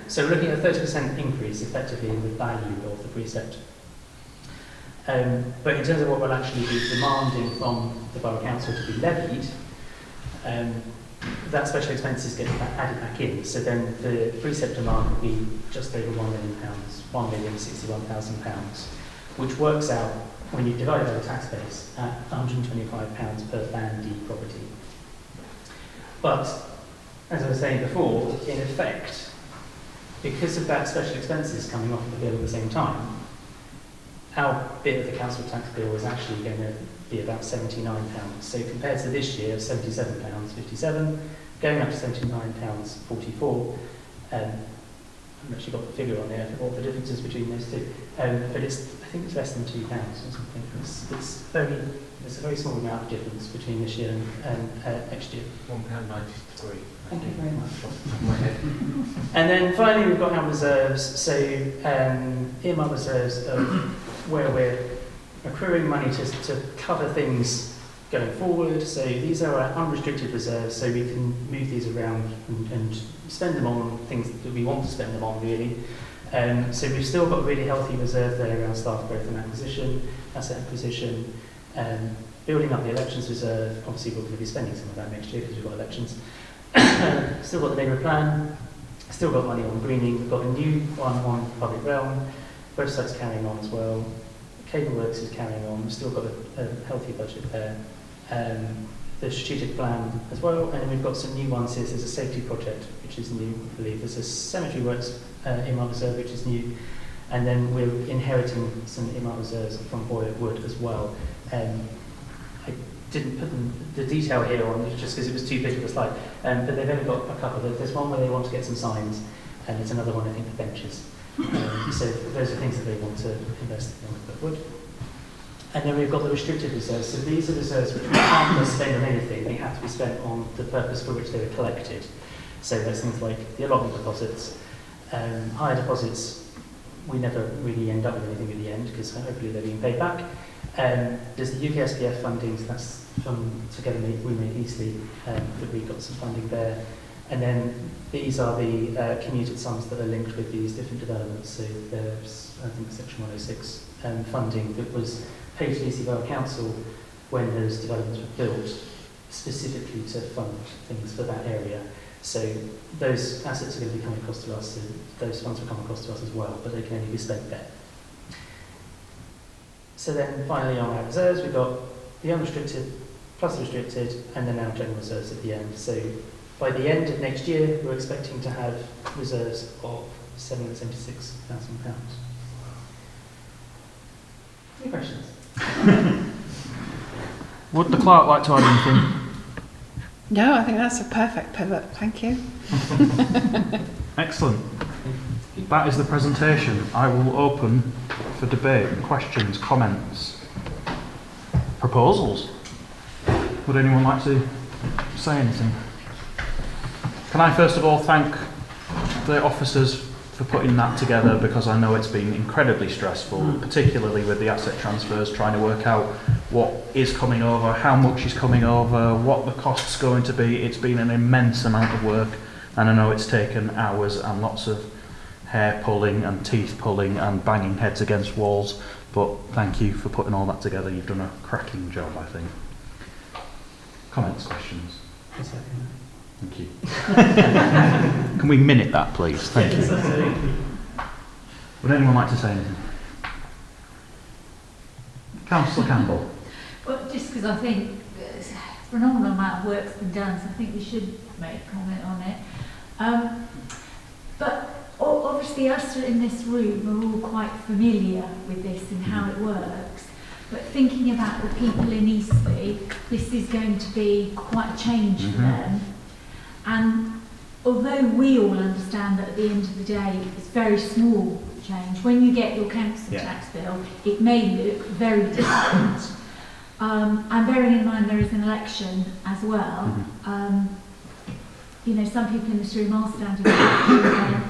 So we're looking at a 30% increase effectively in the value of the precept. But in terms of what we'll actually be demanding from the Borough Council to be levied, that special expenses get added back in. So then the precept demand will be just over £1 million, £1,061,000, which works out, when you divide it by the tax base, at £125 per Band D property. But, as I was saying before, in effect, because of that special expenses coming off the bill at the same time, our bit of the council tax bill is actually going to be about £79. So compared to this year of £77.57, going up to £79.44, I've actually got the figure on there for what the difference is between those two. But I think it's less than £2 or something. There's a very small amount of difference between this year and next year. £1.93. Thank you very much. And then finally we've got our reserves. So earmarked reserves of where we're accruing money to cover things going forward. So these are our unrestricted reserves, so we can move these around and spend them on things that we want to spend them on, really. So we've still got a really healthy reserve there around staff growth and acquisition, asset acquisition, building up the elections reserve. Obviously we're going to be spending some of that next year because we've got elections. Still got the neighbourhood plan, still got money on greening, we've got a new one on public realm, website's carrying on as well, cable works is carrying on, we've still got a healthy budget there. The strategic plan as well, and then we've got some new ones here. There's a safety project which is new, I believe. There's a cemetery works earmarked reserve which is new, and then we're inheriting some earmarked reserves from Boyerwood as well. I didn't put the detail here on just because it was too big of a slide, but they've only got a couple. There's one where they want to get some signs, and there's another one I think for benches. So those are things that they want to invest in Boyerwood. And then we've got the restricted reserves. So these are reserves which we can't just spend on anything. They have to be spent on the purpose for which they were collected. So there's things like the allotment deposits, higher deposits. We never really end up with anything at the end because hopefully they're being paid back. There's the UKSPF funding, so that's from Together We Make Eastleigh, that we got some funding there. And then these are the commuted sums that are linked with these different developments. So there's, I think, Section 106 funding that was paid to Eastleigh Borough Council when those developments were built, specifically to fund things for that area. So those assets are going to be coming across to us, and those funds will come across to us as well, but they can only be spent there. So then finally on our reserves, we've got the unrestricted plus the restricted, and then our general reserves at the end. So by the end of next year, we're expecting to have reserves of £776,000. Any questions? Would the clerk like to add anything? No, I think that's a perfect pivot. Thank you. Excellent. That is the presentation. I will open for debate, questions, comments, proposals. Would anyone like to say anything? Can I first of all thank the officers for putting that together, because I know it's been incredibly stressful, particularly with the asset transfers, trying to work out what is coming over, how much is coming over, what the cost's going to be. It's been an immense amount of work, and I know it's taken hours and lots of hair pulling and teeth pulling and banging heads against walls, but thank you for putting all that together. You've done a cracking job, I think. Comments, questions? Thank you. Can we minute that, please? Thank you. Would anyone like to say anything? Councillor Campbell. Well, just because I think a phenomenal amount of work's been done, so I think we should make a comment on it. But obviously us in this room are all quite familiar with this and how it works. But thinking about the people in Eastleigh, this is going to be quite a change for them. And although we all understand that at the end of the day it's very small change, when you get your council tax bill, it may look very different. And bearing in mind there is an election as well, you know, some people in this room are standing for election,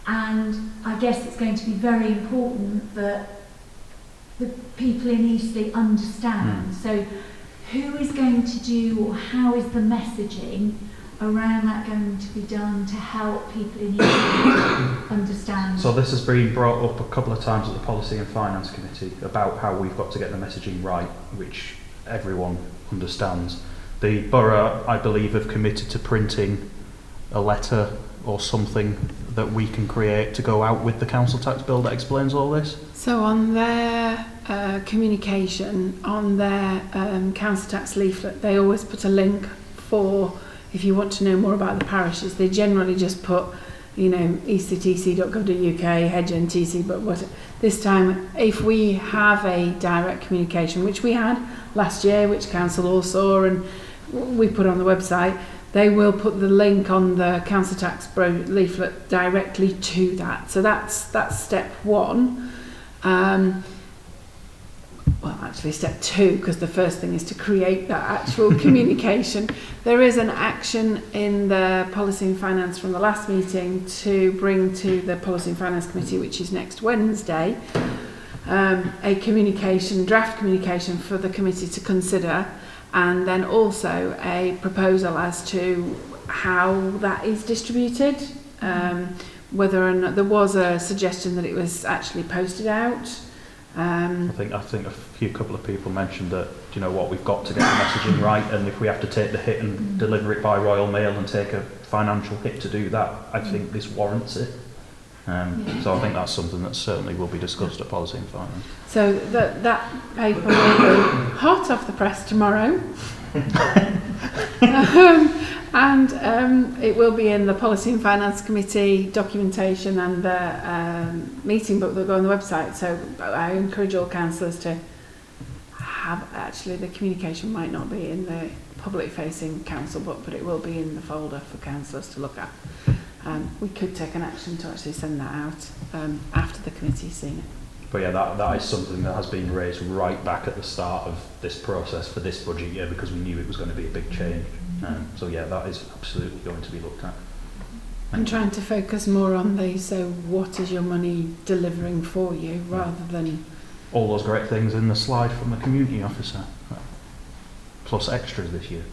and I guess it's going to be very important that the people in Eastleigh understand. So who is going to do, or how is the messaging around that going to be done to help people in Eastleigh understand? So this has been brought up a couple of times at the Policy and Finance Committee about how we've got to get the messaging right, which everyone understands. The borough, I believe, have committed to printing a letter or something that we can create to go out with the council tax bill that explains all this. So on their communication, on their council tax leaflet, they always put a link for, if you want to know more about the parishes. They generally just put, you know, ectc.gov.uk, hedgentc, but what this time, if we have a direct communication, which we had last year, which council all saw and we put on the website, they will put the link on the council tax leaflet directly to that. So that's step one. Well, actually step two, because the first thing is to create that actual communication. There is an action in the Policy and Finance from the last meeting to bring to the Policy and Finance Committee, which is next Wednesday, a communication, draft communication for the committee to consider, and then also a proposal as to how that is distributed, whether or not there was a suggestion that it was actually posted out. I think a couple of people mentioned that, you know what, we've got to get the messaging right, and if we have to take the hit and deliver it by Royal Mail and take a financial hit to do that, I think this warrants it. So I think that's something that certainly will be discussed at Policy and Finance. So that paper will be hot off the press tomorrow. And it will be in the Policy and Finance Committee documentation and the meeting book that will go on the website. So I encourage all councillors to have, actually the communication might not be in the public facing council book, but it will be in the folder for councillors to look at. We could take an action to actually send that out after the committee's seen it. But yeah, that is something that has been raised right back at the start of this process for this budget year, because we knew it was going to be a big change. So yeah, that is absolutely going to be looked at. I'm trying to focus more on so what is your money delivering for you, rather than all those great things in the slide from the community officer, plus extras this year.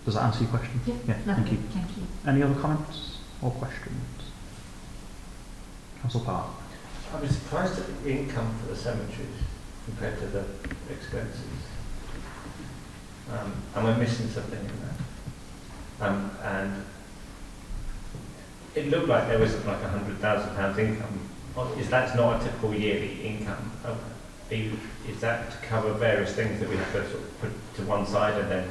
Does that answer your question? Yeah, thank you. Thank you. Any other comments or questions? Councillor Park. I was surprised at the income for the cemeteries compared to the expenses. Am I missing something in that? And it looked like there was like £100,000 income. Is that not a typical yearly income? Is that to cover various things that we have to sort of put to one side and then?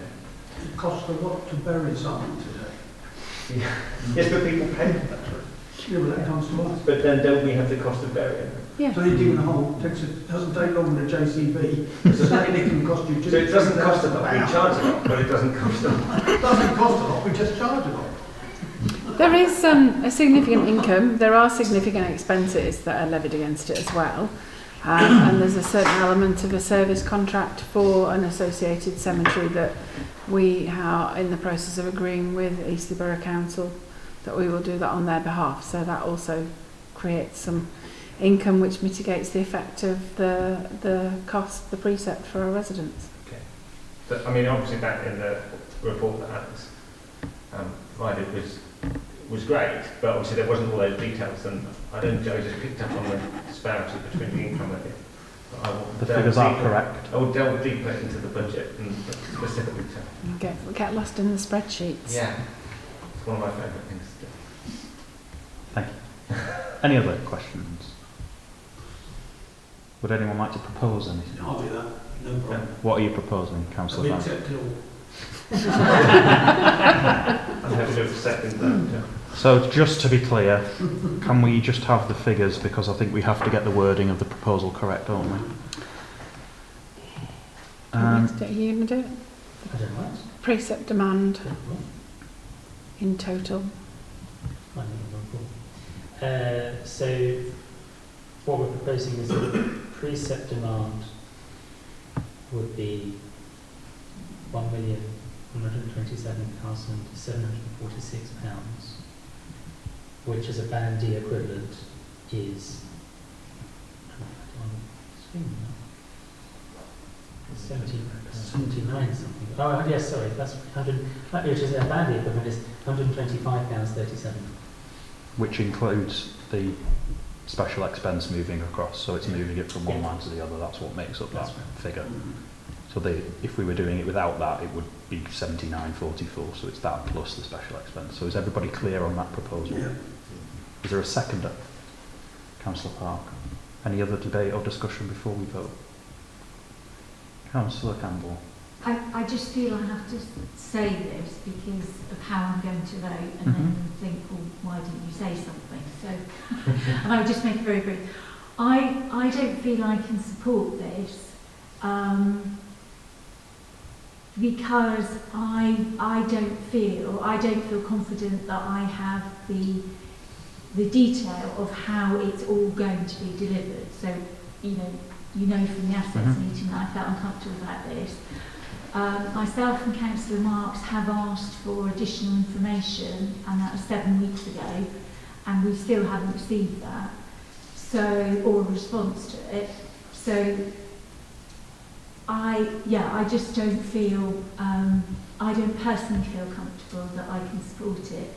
It costs a lot to bury someone today. Yeah. Yes, but people pay for that. Yeah, but that comes to us. But then don't we have the cost of burying them? Yeah. So you're digging a hole, doesn't take long with a JCB. It's like it can cost you. So it doesn't cost a lot. We charge a lot, but it doesn't cost a lot. It doesn't cost a lot. We just charge a lot. There is a significant income. There are significant expenses that are levied against it as well. And there's a certain element of a service contract for an associated cemetery that we are in the process of agreeing with Eastleigh Borough Council that we will do that on their behalf. So that also creates some income which mitigates the effect of the cost, the precept for our residents. Okay. But I mean, obviously that in the report that Alex provided was great, but obviously there wasn't all those details, and I don't know, I just picked up on the disparity between the income and the figures are correct. I will delve deeper into the budget and specifically to... Get lost in the spreadsheets. Yeah, it's one of my favourite things to do. Thank you. Any other questions? Would anyone like to propose anything? I'll do that. No problem. What are you proposing, Councillor Van? Accept it all. I'm happy to accept that. So just to be clear, can we just have the figures, because I think we have to get the wording of the proposal correct, don't we? Are you going to do it? I don't know. Precept demand in total. So what we're proposing is that precept demand would be £1,127,746, which as a Band D equivalent is 79 something. Oh yes, sorry, that's 100. Which is a Band D equivalent is £125.37. Which includes the special expense moving across, so it's moving it from one line to the other. That's what makes up that figure. So if we were doing it without that, it would be 79.44. So it's that plus the special expense. So is everybody clear on that proposal? Yeah. Is there a seconder? Councillor Park. Any other debate or discussion before we vote? Councillor Campbell. I just feel I have to say this because of how I'm going to vote and then think, well, why didn't you say something? So, and I would just make it very brief. I don't feel I can support this because I don't feel confident that I have the detail of how it's all going to be delivered. So, you know from the assets meeting that I felt uncomfortable about this. Myself and Councillor Marks have asked for additional information, and that was 7 weeks ago, and we still haven't received that, or a response to it. So I just don't feel, I don't personally feel comfortable that I can support it.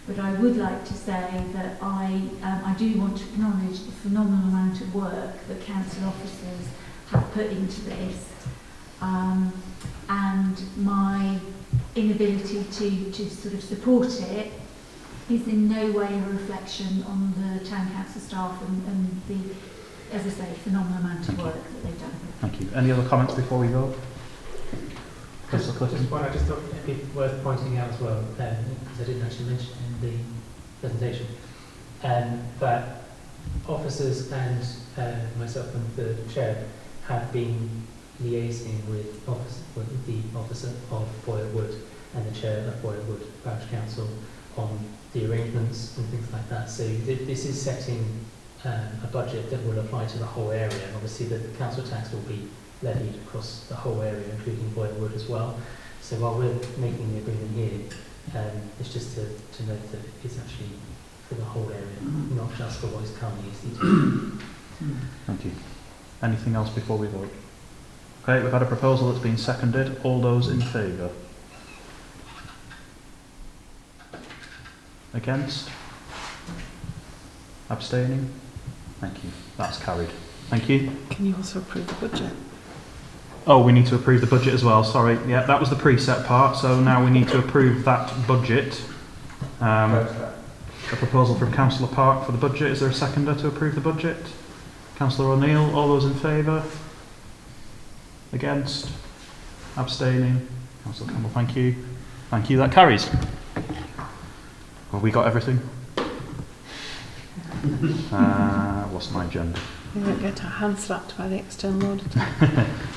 But I would like to say that I do want to acknowledge the phenomenal amount of work that council officers have put into this, and my inability to sort of support it is in no way a reflection on the town council staff and the, as I say, phenomenal amount of work that they've done. Thank you. Any other comments before we vote? Just one, I just thought it'd be worth pointing out as well, because I didn't actually mention it in the presentation, that officers and myself and the chair have been liaising with the officer of Boyle Wood and the chair of Boyle Wood Parish Council on the arrangements and things like that. So this is setting a budget that will apply to the whole area. Obviously the council tax will be levied across the whole area, including Boyle Wood as well. So while we're making the agreement here, it's just to note that it's actually for the whole area, not just for what is currently ECT. Thank you. Anything else before we vote? Okay, we've had a proposal that's been seconded. All those in favour? Against? Abstaining? Thank you. That's carried. Thank you. Can you also approve the budget? Oh, we need to approve the budget as well, sorry. Yeah, that was the preset part, so now we need to approve that budget. A proposal from Councillor Park for the budget. Is there a seconder to approve the budget? Councillor O'Neill, all those in favour? Against? Abstaining? Councillor Campbell, thank you. Thank you, that carries. Have we got everything? What's my agenda? We won't get our hand slapped by the external auditor.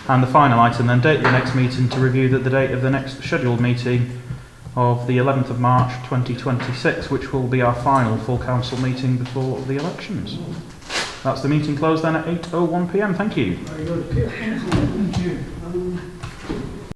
And the final item then, date the next meeting to review the date of the next scheduled meeting of the 11th of March 2026, which will be our final full council meeting before the elections. That's the meeting closed then at 8:01 p.m. Thank you. Very good. Thank you.